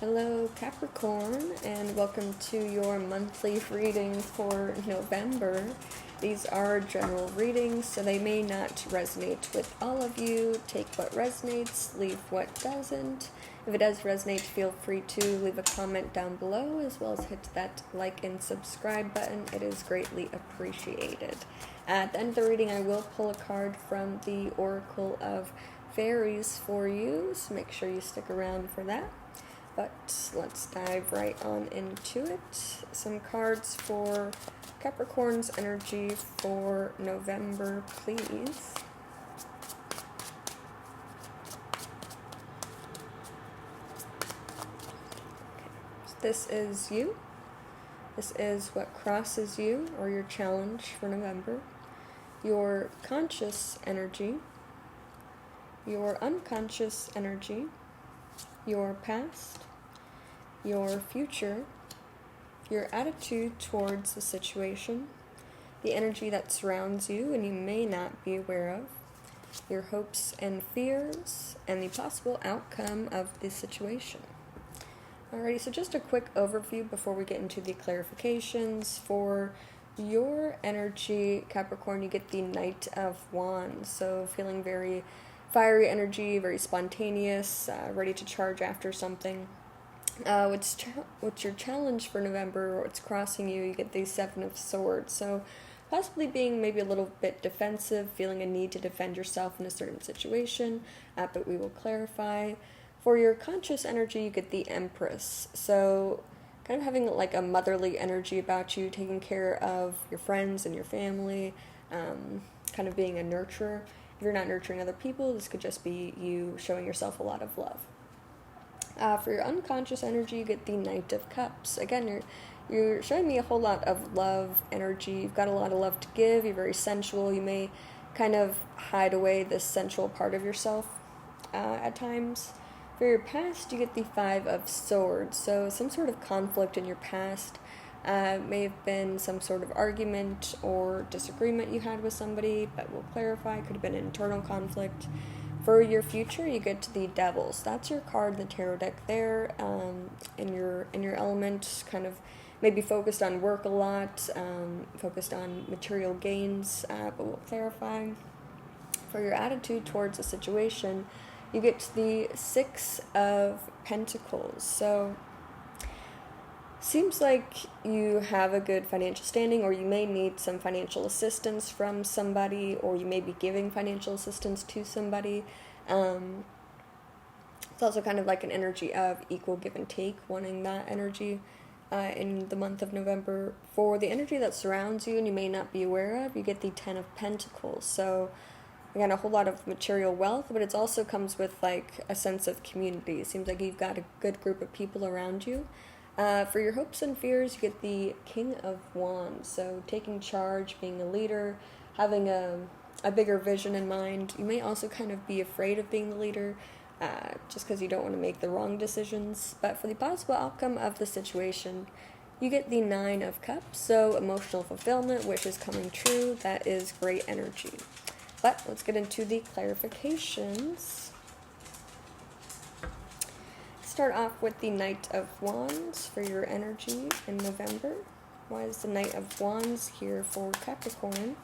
Hello, Capricorn, and welcome to your monthly reading for November. These are general readings, so they may not resonate with all of you. Take what resonates, leave what doesn't. If it does resonate, feel free to leave a comment down below, as well as hit that like and subscribe button. It is greatly appreciated. At the end of the reading, I will pull a card from the Oracle of Fairies for you, so make sure you stick around for that. But let's dive right on into it. Some cards for Capricorn's energy for November, please. Okay. So this is you. This is what crosses you, or your challenge for November. Your conscious energy, your unconscious energy, your past, your future, your attitude towards the situation, the energy that surrounds you and you may not be aware of, your hopes and fears, and the possible outcome of the situation. Alrighty, so just a quick overview before we get into the clarifications. For your energy, Capricorn, you get the Knight of Wands, so feeling very fiery energy, very spontaneous, ready to charge after something. What's your challenge for November, or what's crossing you, you get the Seven of Swords, so possibly being maybe a little bit defensive, feeling a need to defend yourself in a certain situation, but we will clarify. For your conscious energy, you get the Empress, so kind of having like a motherly energy about you, taking care of your friends and your family, kind of being a nurturer. If you're not nurturing other people, this could just be you showing yourself a lot of love. For your unconscious energy, you get the Knight of Cups. Again, you're showing me a whole lot of love energy. You've got a lot of love to give. You're very sensual. You may kind of hide away this sensual part of yourself at times. For your past, you get the Five of Swords. So some sort of conflict in your past. May have been some sort of argument or disagreement you had with somebody, but we'll clarify. Could have been an internal conflict. For your future, you get to the Devils. That's your card in the tarot deck there. In your element, kind of maybe focused on work a lot, focused on material gains, but we'll clarify. For your attitude towards a situation, you get to the Six of Pentacles. So seems like you have a good financial standing, or you may need some financial assistance from somebody, or you may be giving financial assistance to somebody. It's also kind of like an energy of equal give and take, wanting that energy in the month of November. For the energy that surrounds you and you may not be aware of, you get the Ten of Pentacles. So again, a whole lot of material wealth, but it also comes with like a sense of community. It seems like you've got a good group of people around you. For your hopes and fears, you get the King of Wands. So taking charge, being a leader, having a bigger vision in mind. You may also kind of be afraid of being the leader, just because you don't want to make the wrong decisions. But for the possible outcome of the situation, you get the Nine of Cups. So emotional fulfillment, wishes coming true. That is great energy. But let's get into the clarifications. Start off with the Knight of Wands for your energy in November. Why is the Knight of Wands here for Capricorn?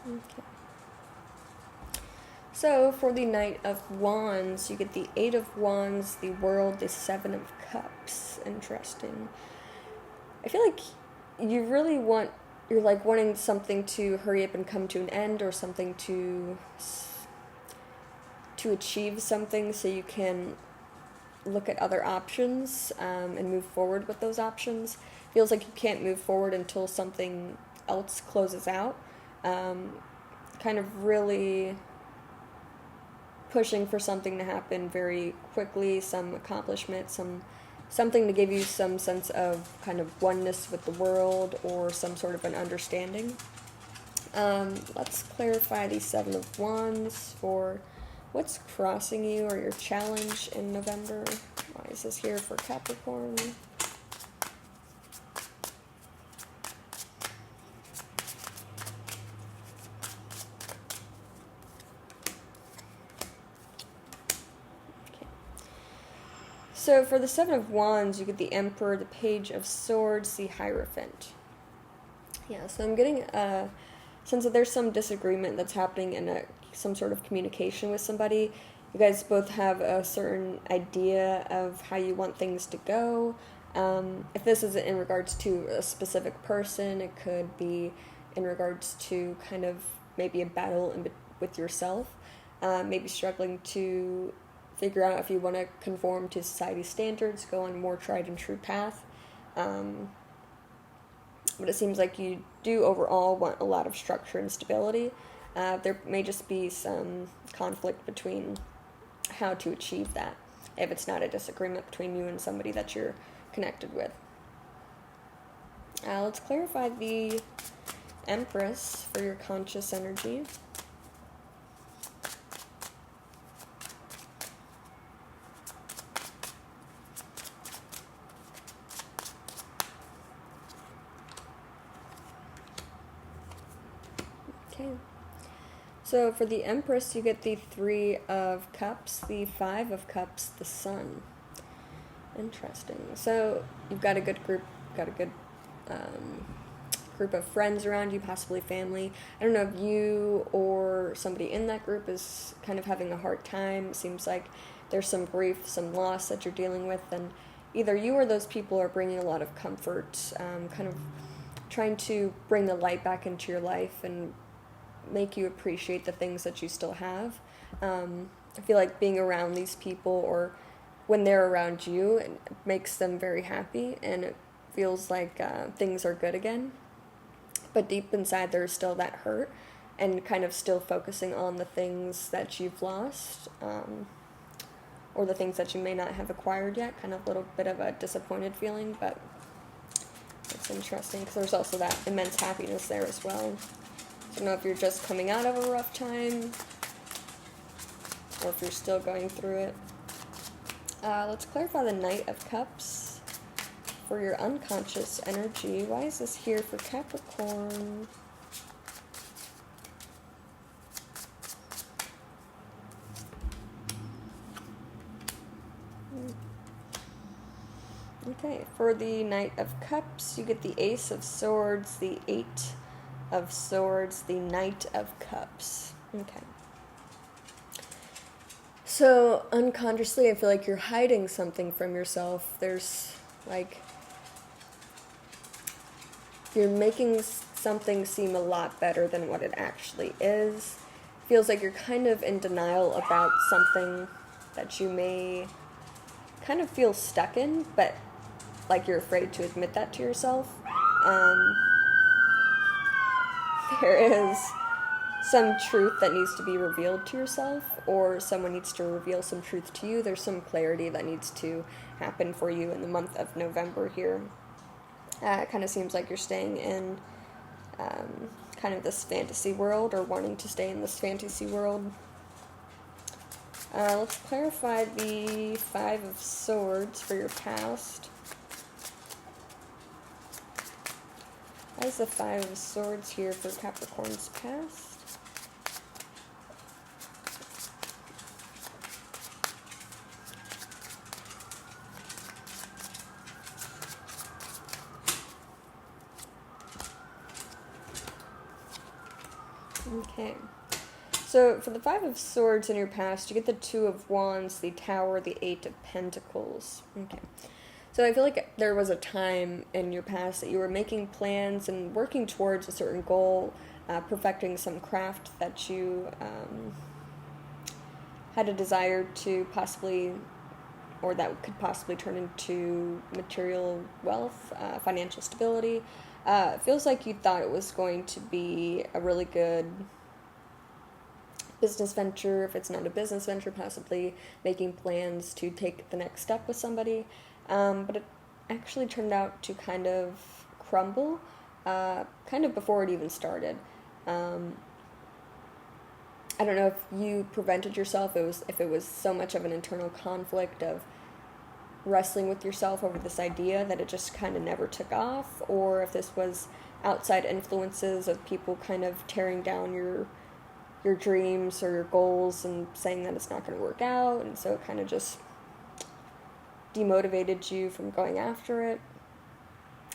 Okay. So for the Knight of Wands, you get the Eight of Wands, the World, the Seven of Cups. Interesting. I feel like you're like wanting something to hurry up and come to an end, or something to achieve something, so you can look at other options and move forward with those options. Feels like you can't move forward until something else closes out. Kind of really pushing for something to happen very quickly, some accomplishment, something to give you some sense of kind of oneness with the world, or some sort of an understanding. Let's clarify the Seven of Wands for What's crossing you or your challenge in November? Why is this here for Capricorn? So for the Seven of Wands, you get the Emperor, the Page of Swords, the Hierophant. Yeah, so I'm getting a sense that there's some disagreement that's happening in some sort of communication with somebody. You guys both have a certain idea of how you want things to go. If this isn't in regards to a specific person, it could be in regards to kind of maybe a battle with yourself. Maybe struggling to figure out if you want to conform to society's standards, go on a more tried and true path. But it seems like you do overall want a lot of structure and stability. There may just be some conflict between how to achieve that, if it's not a disagreement between you and somebody that you're connected with. Let's clarify the Empress for your conscious energy. Okay. So for the Empress, you get the Three of Cups, the Five of Cups, the Sun. Interesting. So you've got a good group, group of friends around you, possibly family. I don't know if you or somebody in that group is kind of having a hard time. It seems like there's some grief, some loss that you're dealing with, and either you or those people are bringing a lot of comfort, kind of trying to bring the light back into your life and make you appreciate the things that you still have. I feel like being around these people, or when they're around you, it makes them very happy, and it feels like things are good again. But deep inside, there's still that hurt, and kind of still focusing on the things that you've lost, or the things that you may not have acquired yet. Kind of a little bit of a disappointed feeling, but it's interesting because there's also that immense happiness there as well. I don't know if you're just coming out of a rough time, or if you're still going through it. Let's clarify the Knight of Cups for your unconscious energy. Why is this here for Capricorn? Okay, for the Knight of Cups, you get the Ace of Swords, the Eight of Swords, the Knight of Cups. Okay. So, unconsciously, I feel like you're hiding something from yourself. There's, like, you're making something seem a lot better than what it actually is. Feels like you're kind of in denial about something that you may kind of feel stuck in, but, like, you're afraid to admit that to yourself. There is some truth that needs to be revealed to yourself, or someone needs to reveal some truth to you. There's some clarity that needs to happen for you in the month of November here. It kind of seems like you're staying in kind of this fantasy world, or wanting to stay in this fantasy world. Let's clarify the Five of Swords for your past. Why is the Five of Swords here for Capricorn's past? Okay. So for the Five of Swords in your past, you get the Two of Wands, the Tower, the Eight of Pentacles. Okay. So I feel like there was a time in your past that you were making plans and working towards a certain goal, perfecting some craft that you had a desire to possibly, or that could possibly turn into material wealth, financial stability. It feels like you thought it was going to be a really good business venture. If it's not a business venture, possibly making plans to take the next step with somebody. But it actually turned out to kind of crumble, kind of before it even started. I don't know if you prevented yourself, if it was so much of an internal conflict of wrestling with yourself over this idea that it just kind of never took off, or if this was outside influences of people kind of tearing down your dreams or your goals and saying that it's not going to work out, and so it kind of just demotivated you from going after it.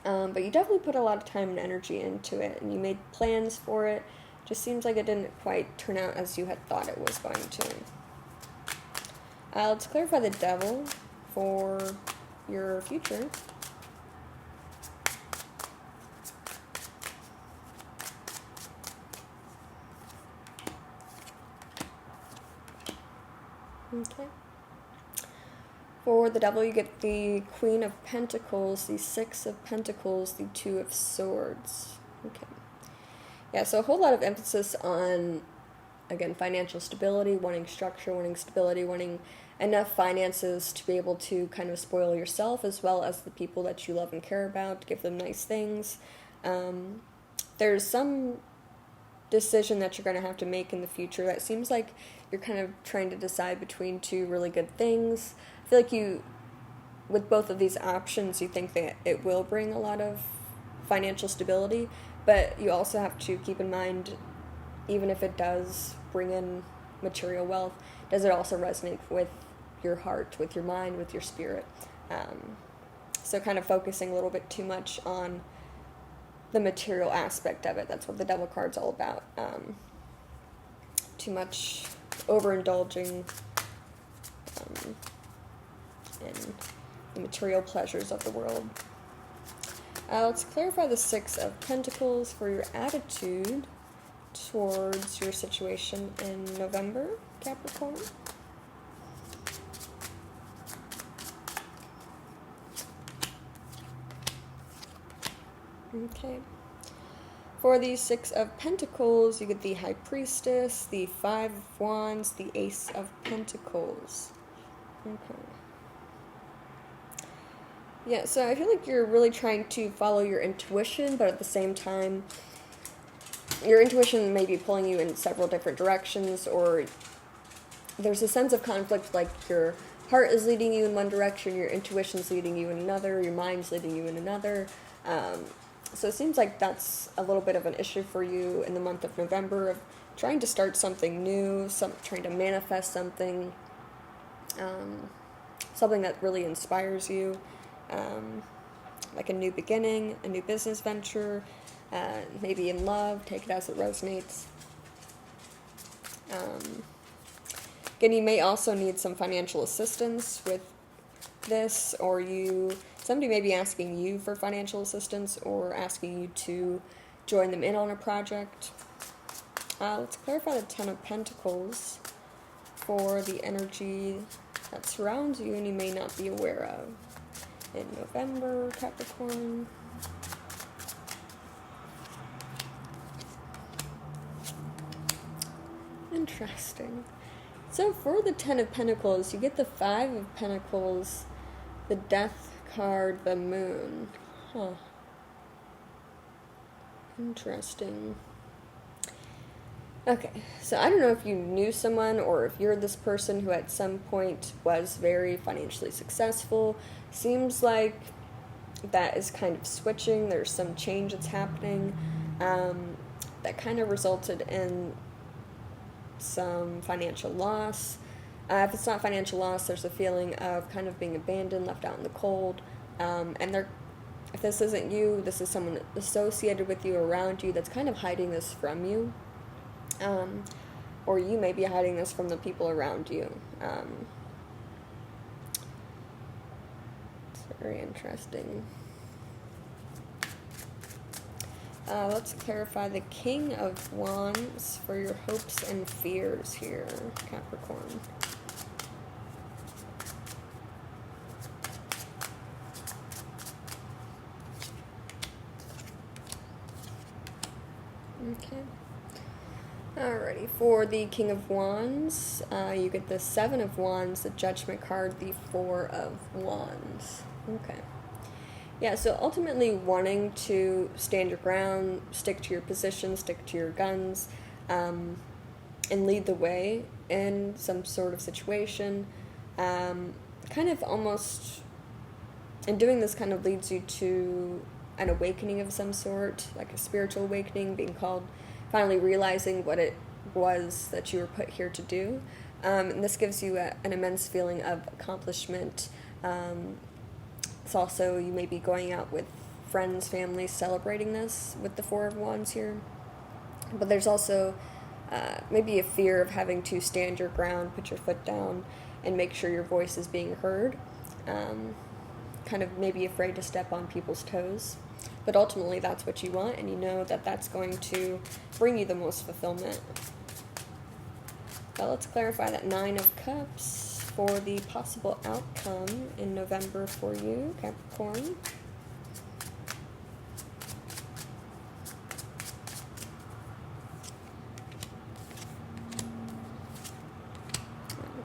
But you definitely put a lot of time and energy into it, and you made plans for it. Just seems like it didn't quite turn out as you had thought it was going to. Let's clarify the devil for your future. Okay. For the devil, you get the Queen of Pentacles, the Six of Pentacles, the Two of Swords. Okay. Yeah, so a whole lot of emphasis on, again, financial stability, wanting structure, wanting stability, wanting enough finances to be able to kind of spoil yourself as well as the people that you love and care about, give them nice things. There's some decision that you're going to have to make in the future that seems like you're kind of trying to decide between two really good things. I feel like with both of these options, you think that it will bring a lot of financial stability, but you also have to keep in mind, even if it does bring in material wealth, does it also resonate with your heart, with your mind, with your spirit? So kind of focusing a little bit too much on the material aspect of it. That's what the devil card's all about. Too much overindulging in the material pleasures of the world. Let's clarify the Six of Pentacles for your attitude towards your situation in November, Capricorn. Okay. For the Six of Pentacles, you get the High Priestess, the Five of Wands, the Ace of Pentacles. Okay. Yeah, so I feel like you're really trying to follow your intuition, but at the same time, your intuition may be pulling you in several different directions, or there's a sense of conflict, like your heart is leading you in one direction, your intuition's leading you in another, your mind's leading you in another. So it seems like that's a little bit of an issue for you in the month of November, of trying to start something new, trying to manifest something, something that really inspires you. Like a new beginning, a new business venture, maybe in love, take it as it resonates. Again, you may also need some financial assistance with this, or somebody may be asking you for financial assistance or asking you to join them in on a project. Let's clarify the Ten of Pentacles for the energy that surrounds you and you may not be aware of in November, Capricorn. Interesting. So for the Ten of Pentacles, you get the Five of Pentacles, the Death card, the Moon. Huh. Interesting. Okay, so I don't know if you knew someone or if you're this person who at some point was very financially successful. Seems like that is kind of switching. There's some change that's happening that kind of resulted in some financial loss. If it's not financial loss, there's a feeling of kind of being abandoned, left out in the cold. If this isn't you, this is someone associated with you, around you, that's kind of hiding this from you. Or you may be hiding this from the people around you. It's very interesting. Let's clarify the King of Wands for your hopes and fears here, Capricorn. Okay. Alrighty, for the King of Wands, you get the Seven of Wands, the Judgment card, the Four of Wands. Okay. Yeah, so ultimately wanting to stand your ground, stick to your position, stick to your guns, and lead the way in some sort of situation. Kind of almost, and doing this kind of leads you to an awakening of some sort, like a spiritual awakening, being called, finally realizing what it was that you were put here to do. And this gives you an immense feeling of accomplishment. It's also, you may be going out with friends, family, celebrating this with the Four of Wands here. But there's also maybe a fear of having to stand your ground, put your foot down, and make sure your voice is being heard. Kind of maybe afraid to step on people's toes. But ultimately, that's what you want, and you know that that's going to bring you the most fulfillment. But let's clarify that Nine of Cups for the possible outcome in November for you, Capricorn.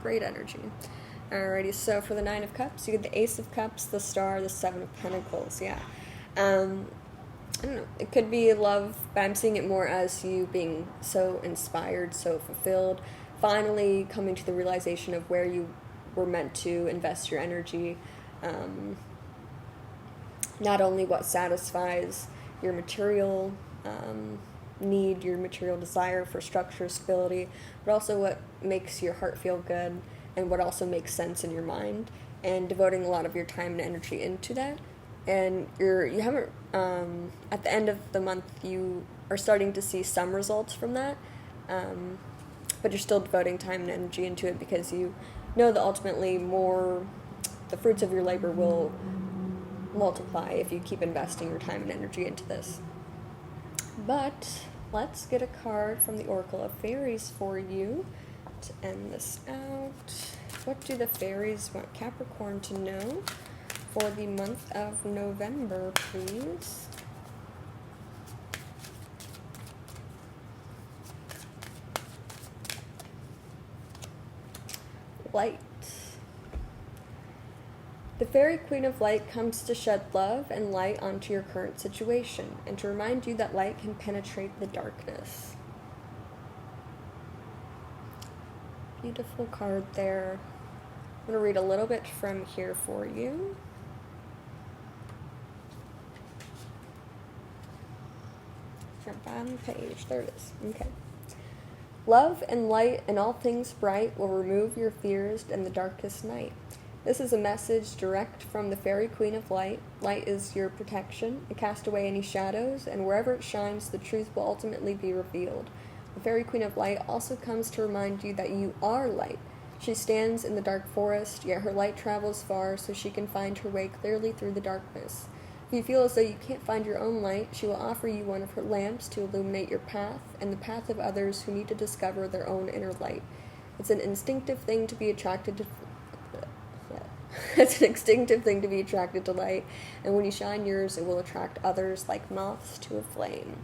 Great energy. Alrighty, so for the Nine of Cups, you get the Ace of Cups, the Star, the Seven of Pentacles. Yeah. I don't know. It could be love, but I'm seeing it more as you being so inspired, so fulfilled, finally coming to the realization of where you were meant to invest your energy. Not only what satisfies your material need, your material desire for structure, stability, but also what makes your heart feel good and what also makes sense in your mind, and devoting a lot of your time and energy into that. And you haven't, at the end of the month, you are starting to see some results from that, but you're still devoting time and energy into it because you know that ultimately the fruits of your labor will multiply if you keep investing your time and energy into this. But let's get a card from the Oracle of Fairies for you to end this out. What do the fairies want Capricorn to know for the month of November, please? Light. The Fairy Queen of Light comes to shed love and light onto your current situation and to remind you that light can penetrate the darkness. Beautiful card there. I'm going to read a little bit from here for you. Bottom page. There it is. Okay. Love and light and all things bright will remove your fears in the darkest night. This is a message direct from the Fairy Queen of Light. Light is your protection. It casts away any shadows, and wherever it shines, the truth will ultimately be revealed. The Fairy Queen of Light also comes to remind you that you are light. She stands in the dark forest, yet her light travels far so she can find her way clearly through the darkness. If you feel as though you can't find your own light, she will offer you one of her lamps to illuminate your path and the path of others who need to discover their own inner light. It's an instinctive thing to be attracted to It's an instinctive thing to be attracted to light, and when you shine yours, it will attract others like moths to a flame.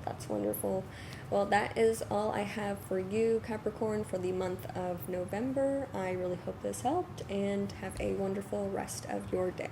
That's wonderful. Well, that is all I have for you, Capricorn, for the month of November. I really hope this helped, and have a wonderful rest of your day.